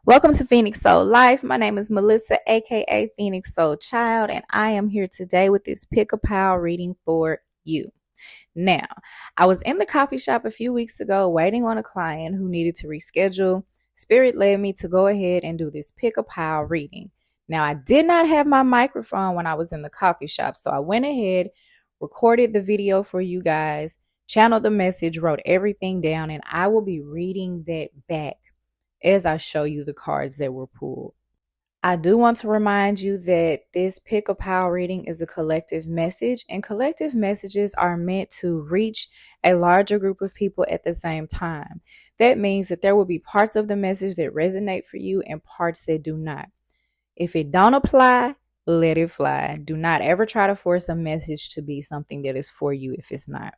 Welcome to Phoenix Soul Life. My name is Melissa, aka Phoenix Soul Child, and I am here today with this pick a pile reading for you. Now, I was in the coffee shop a few weeks ago waiting on a client who needed to reschedule. Spirit led me to go ahead and do this pick a pile reading. Now, I did not have my microphone when I was in the coffee shop, so I went ahead, recorded the video for you guys, channeled the message, wrote everything down, and I will be reading that back as I show you the cards that were pulled. I do want to remind you that this pick a pile reading is a collective message, and collective messages are meant to reach a larger group of people at the same time. That means that there will be parts of the message that resonate for you and parts that do not. If it don't apply, let it fly. Do not ever try to force a message to be something that is for you if it's not.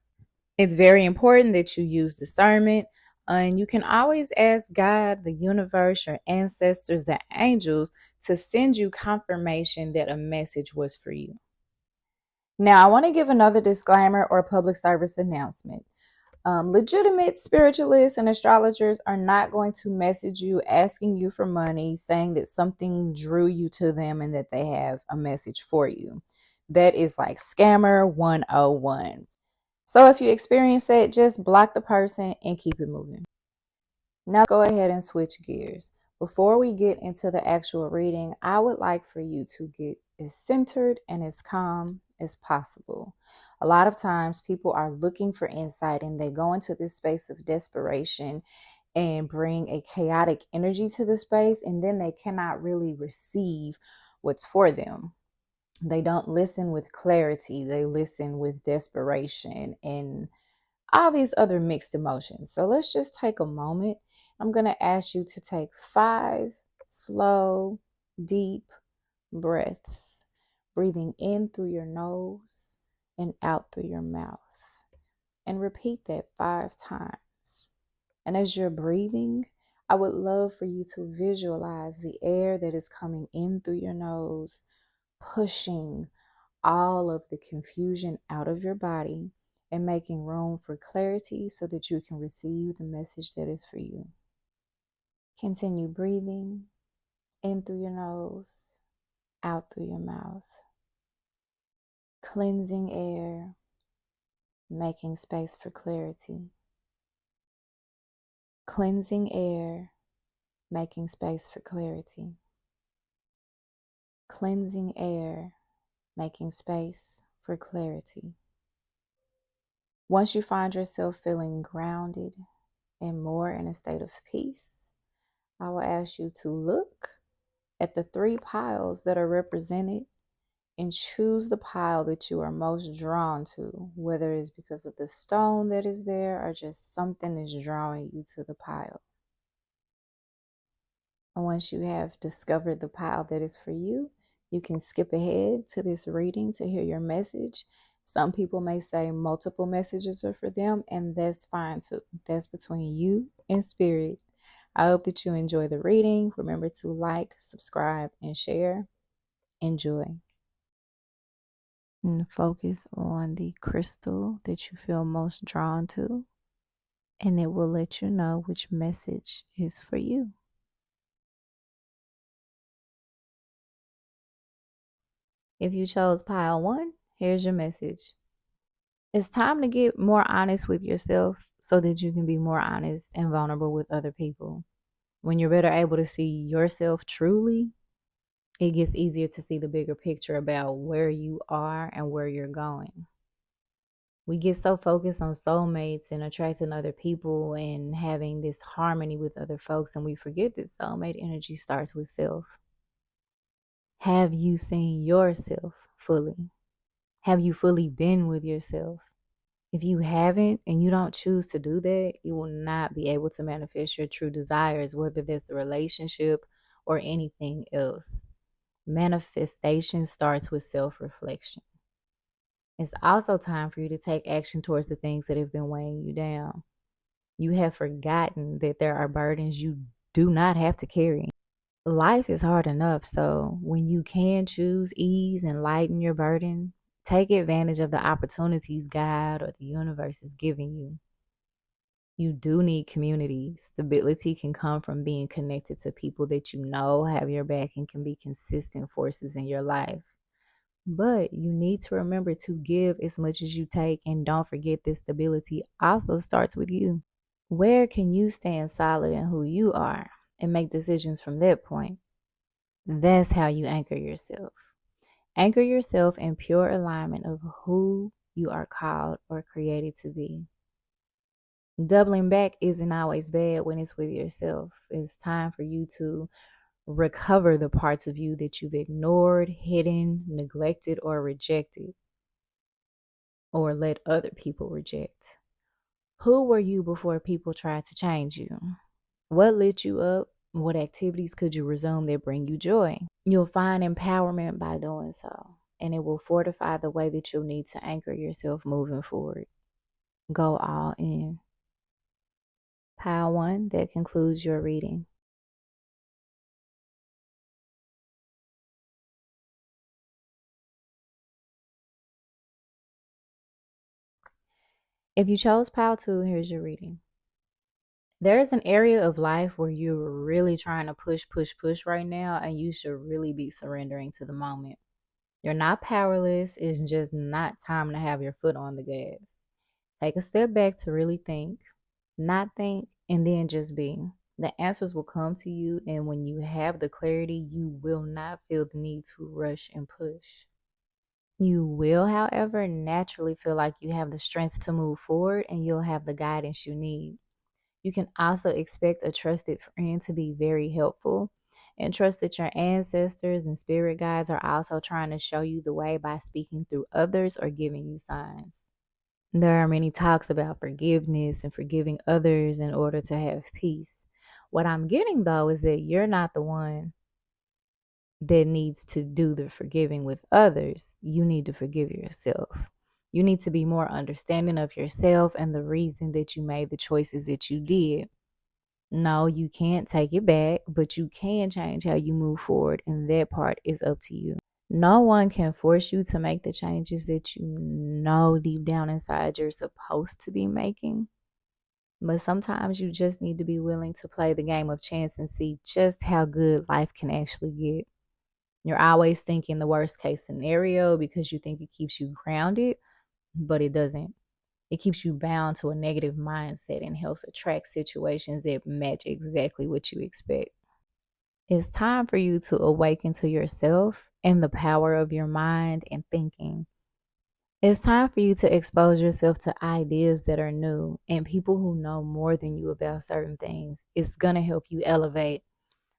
It's very important that you use discernment. And you can always ask God, the universe, your ancestors, the angels to send you confirmation that a message was for you. Now, I want to give another disclaimer or public service announcement. Legitimate spiritualists and astrologers are not going to message you asking you for money, saying that something drew you to them and that they have a message for you. That is like scammer 101. So if you experience that, just block the person and keep it moving. Now go ahead and switch gears. Before we get into the actual reading, I would like for you to get as centered and as calm as possible. A lot of times people are looking for insight and they go into this space of desperation and bring a chaotic energy to the space, and then they cannot really receive what's for them. They don't listen with clarity. They listen with desperation and all these other mixed emotions. So let's just take a moment. I'm going to ask you to take 5 slow, deep breaths, breathing in through your nose and out through your mouth. And repeat that 5 times. And as you're breathing, I would love for you to visualize the air that is coming in through your nose, pushing all of the confusion out of your body and making room for clarity so that you can receive the message that is for you. Continue breathing in through your nose, out through your mouth. Cleansing air, making space for clarity. Cleansing air, making space for clarity. Cleansing air, making space for clarity. Once you find yourself feeling grounded and more in a state of peace, I will ask you to look at the 3 piles that are represented and choose the pile that you are most drawn to, whether it's because of the stone that is there or just something is drawing you to the pile. And once you have discovered the pile that is for you, you can skip ahead to this reading to hear your message. Some people may say multiple messages are for them, and that's fine too. That's between you and spirit. I hope that you enjoy the reading. Remember to like, subscribe, and share. Enjoy. And focus on the crystal that you feel most drawn to, and it will let you know which message is for you. If you chose pile 1, here's your message. It's time to get more honest with yourself so that you can be more honest and vulnerable with other people. When you're better able to see yourself truly, it gets easier to see the bigger picture about where you are and where you're going. We get so focused on soulmates and attracting other people and having this harmony with other folks, and we forget that soulmate energy starts with self. Have you seen yourself fully? Have you fully been with yourself? If you haven't and you don't choose to do that, you will not be able to manifest your true desires, whether that's a relationship or anything else. Manifestation starts with self-reflection. It's also time for you to take action towards the things that have been weighing you down. You have forgotten that there are burdens you do not have to carry. Life is hard enough, so when you can choose ease and lighten your burden, take advantage of the opportunities God or the universe is giving you. You do need community. Stability can come from being connected to people that you know have your back and can be consistent forces in your life. But you need to remember to give as much as you take, and don't forget that stability also starts with you. Where can you stand solid in who you are and make decisions from that point? That's how you anchor yourself. Anchor yourself in pure alignment of who you are called or created to be. Doubling back isn't always bad when it's with yourself. It's time for you to recover the parts of you that you've ignored, hidden, neglected, or rejected, or let other people reject. Who were you before people tried to change you? What lit you up? What activities could you resume that bring you joy? You'll find empowerment by doing so, and it will fortify the way that you'll need to anchor yourself moving forward. Go all in. Pile 1, that concludes your reading. If you chose pile 2, here's your reading. There's an area of life where you're really trying to push, push, push right now, and you should really be surrendering to the moment. You're not powerless, it's just not time to have your foot on the gas. Take a step back to really think, not think, and then just be. The answers will come to you, and when you have the clarity, you will not feel the need to rush and push. You will, however, naturally feel like you have the strength to move forward, and you'll have the guidance you need. You can also expect a trusted friend to be very helpful, and trust that your ancestors and spirit guides are also trying to show you the way by speaking through others or giving you signs. There are many talks about forgiveness and forgiving others in order to have peace. What I'm getting though is that you're not the one that needs to do the forgiving with others. You need to forgive yourself. You need to be more understanding of yourself and the reason that you made the choices that you did. No, you can't take it back, but you can change how you move forward, and that part is up to you. No one can force you to make the changes that you know deep down inside you're supposed to be making. But sometimes you just need to be willing to play the game of chance and see just how good life can actually get. You're always thinking the worst case scenario because you think it keeps you grounded, but it doesn't. It keeps you bound to a negative mindset and helps attract situations that match exactly what you expect. It's time for you to awaken to yourself and the power of your mind and thinking. It's time for you to expose yourself to ideas that are new and people who know more than you about certain things. It's going to help you elevate.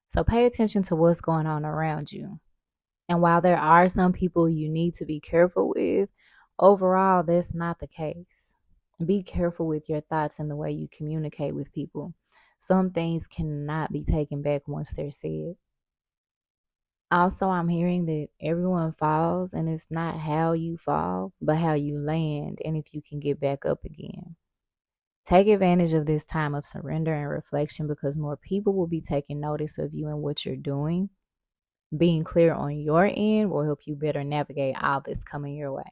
So pay attention to what's going on around you. And while there are some people you need to be careful with, overall, that's not the case. Be careful with your thoughts and the way you communicate with people. Some things cannot be taken back once they're said. Also, I'm hearing that everyone falls, and it's not how you fall, but how you land and if you can get back up again. Take advantage of this time of surrender and reflection because more people will be taking notice of you and what you're doing. Being clear on your end will help you better navigate all that's coming your way.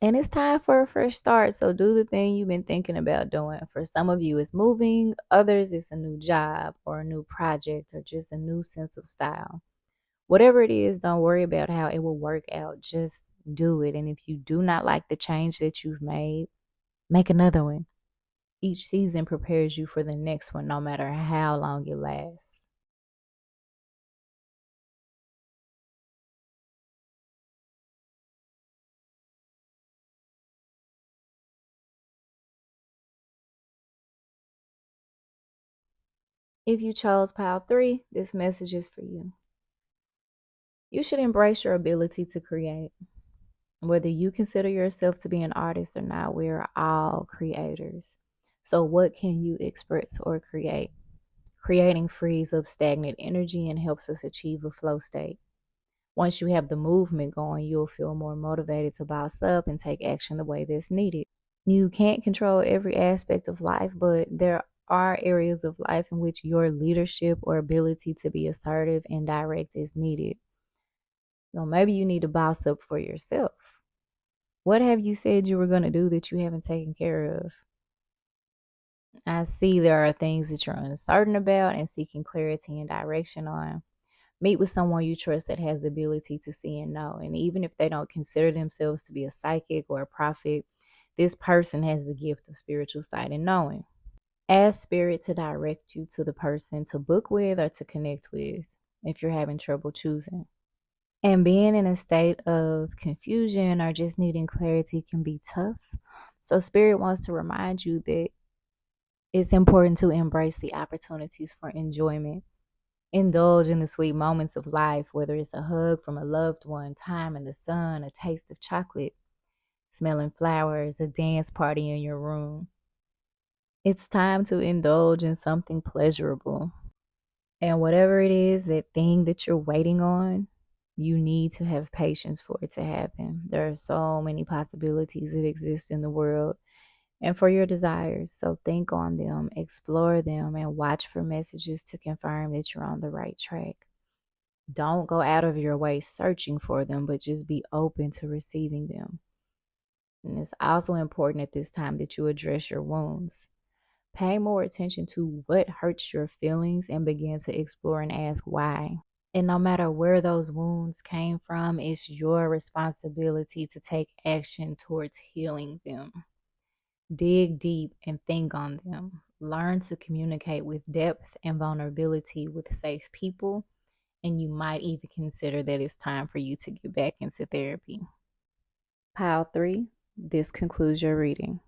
And it's time for a fresh start, so do the thing you've been thinking about doing. For some of you, it's moving, others, it's a new job or a new project or just a new sense of style. Whatever it is, don't worry about how it will work out. Just do it. And if you do not like the change that you've made, make another one. Each season prepares you for the next one, no matter how long it lasts. If you chose pile 3, this message is for you. You should embrace your ability to create. Whether you consider yourself to be an artist or not, we're all creators. So, what can you express or create? Creating frees up stagnant energy and helps us achieve a flow state. Once you have the movement going, you'll feel more motivated to boss up and take action the way that's needed. You can't control every aspect of life, but there are areas of life in which your leadership or ability to be assertive and direct is needed. So maybe you need to boss up for yourself. What have you said you were going to do that you haven't taken care of? I see there are things that you're uncertain about and seeking clarity and direction on. Meet with someone you trust that has the ability to see and know. And even if they don't consider themselves to be a psychic or a prophet, this person has the gift of spiritual sight and knowing. Ask spirit to direct you to the person to book with or to connect with if you're having trouble choosing. And being in a state of confusion or just needing clarity can be tough. So, Spirit wants to remind you that it's important to embrace the opportunities for enjoyment. Indulge in the sweet moments of life, whether it's a hug from a loved one, time in the sun, a taste of chocolate, smelling flowers, a dance party in your room. It's time to indulge in something pleasurable. And whatever it is, that thing that you're waiting on, you need to have patience for it to happen. There are so many possibilities that exist in the world and for your desires. So think on them, explore them, and watch for messages to confirm that you're on the right track. Don't go out of your way searching for them, but just be open to receiving them. And it's also important at this time that you address your wounds. Pay more attention to what hurts your feelings and begin to explore and ask why. And no matter where those wounds came from, it's your responsibility to take action towards healing them. Dig deep and think on them. Learn to communicate with depth and vulnerability with safe people. And you might even consider that it's time for you to get back into therapy. Pile 3, this concludes your reading.